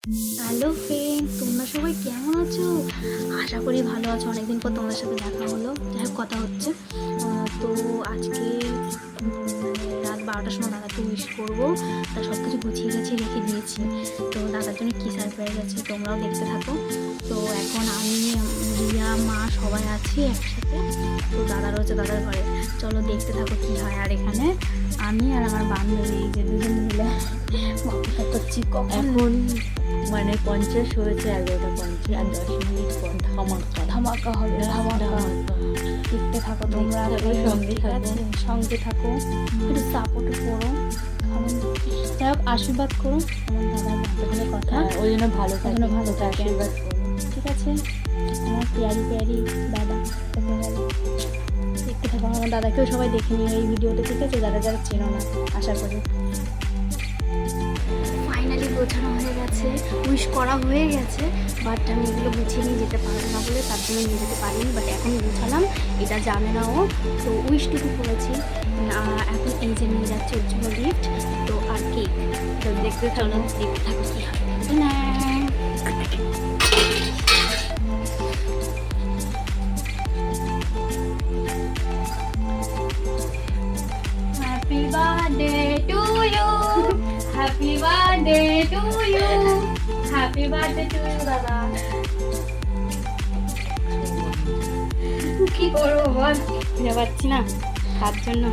Hello friend, তোমরা সবাই কেমন আছো? আশা করি ভালো আছো। অনেকদিন পর তোমাদের সাথে দেখা হলো, যাই হোক কথা হচ্ছে। তো আজকে রাত 12টার সময় দাদাকে উইশ করবো। তা সব কিছু গুছিয়ে গেছিয়ে রেখে দিয়েছি। তো দাদার জন্য কী সারপ্রাইজ আছে তোমরাও দেখতে থাকো। তো এখন আমি, রিয়া, মা সবাই আছি একসাথে। তো দাদা রয়েছে দাদার ঘরে, চলো দেখতে থাকো কী হয়। আর এখানে আমি আর আমার বান্ধবী যে দুজন মিলে অপেক্ষা করছি কখন এখন মানে 50 হয়েছে, 11টা 50 আর 10 মিনিট পর ধামাকা ধামাকা হবে। ধামাকা দেখতে থাকো তোমরা, সঙ্গে ঠিক আছে? সঙ্গে থাকো, একটু সাপোর্টও করো, কারণ যাই হোক আশীর্বাদ করো আমার দাদার বাচ্চাদের কথা, ওই জন্য ভালো থাকে, যেন ভালো থাকে। আশীর্বাদ করো। ঠিক আছে আমার প্যারি প্যারি দাদা, তোকে বলো দেখতে থাকো। আমার দাদাকেও সবাই দেখে নিও এই ভিডিওতে, ঠিক আছে? যারা যারা চেনো না, আশা করি। ফাইনালি গোছানো হয়ে গেছে, উইশ করা হয়ে গেছে, বাট আমি এগুলো গুছিয়ে নিয়ে যেতে পারবো না বলে তার জন্য নিয়ে যেতে পারিনি। বাট এখন গুছালাম, এটা জানে না ও, তো উইশটুকু করেছি। এখন এই যে নিয়ে যাচ্ছে ওর জন্য গিফট, তো আর কেক। তো দেখতে চলো, দেখতে থাকো কী হয় না। Happy birthday to you, happy birthday to you, happy birthday to you দাদা। কি করবো বল, বুঝতে পারছি না তার জন্য।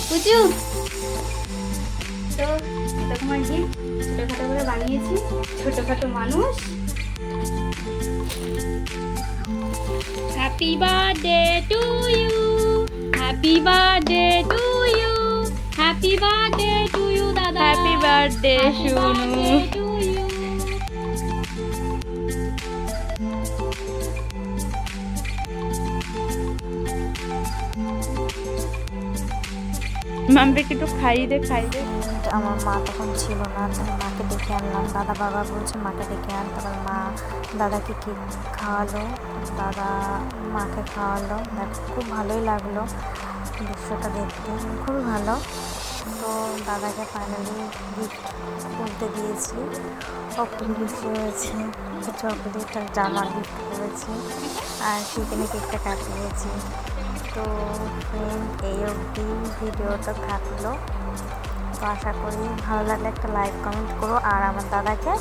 বুঝু তো এটা তোমার গিফট, ছোটোখাটো করে বানিয়েছি, ছোটোখাটো মানুষ। Happy birthday to you, happy birthday to you, happy birthday to you দাদা, happy birthday Shunu. To you. মাম্পিকে একটু খাইয়ে দে, খাইয়ে দে। আমার মা তখন ছিল না, তাই মাকে ডেকে আনলাম। দাদা বাবা বলছে মাকে ডেকে আন, তারপর মা দাদাকে কেক খাওয়ালো, দাদা মাকে খাওয়ালো। দেখ খুব ভালোই লাগলো দৃশ্যটা দেখতে, খুবই ভালো। তো দাদাকে ফাইনালি গিফট খুলতে দিয়েছি, ও খুব খুশি হয়েছে। চকলেট আর জামা গিফট করেছি, আর সেখানে কেকটা কাটিয়েছি। তো ফ্রেন্ড, এই অবধি ভিডিওটা থাকলো। তো আশা করি ভালো লাগলে একটা লাইক কমেন্ট করো, আর আমার দাদাকে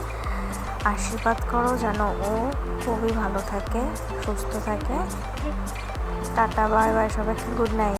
আশীর্বাদ করো যেন ও খুবই ভালো থাকে, সুস্থ থাকে। টাটা, বাই বাই সবাইকে, গুড নাইট।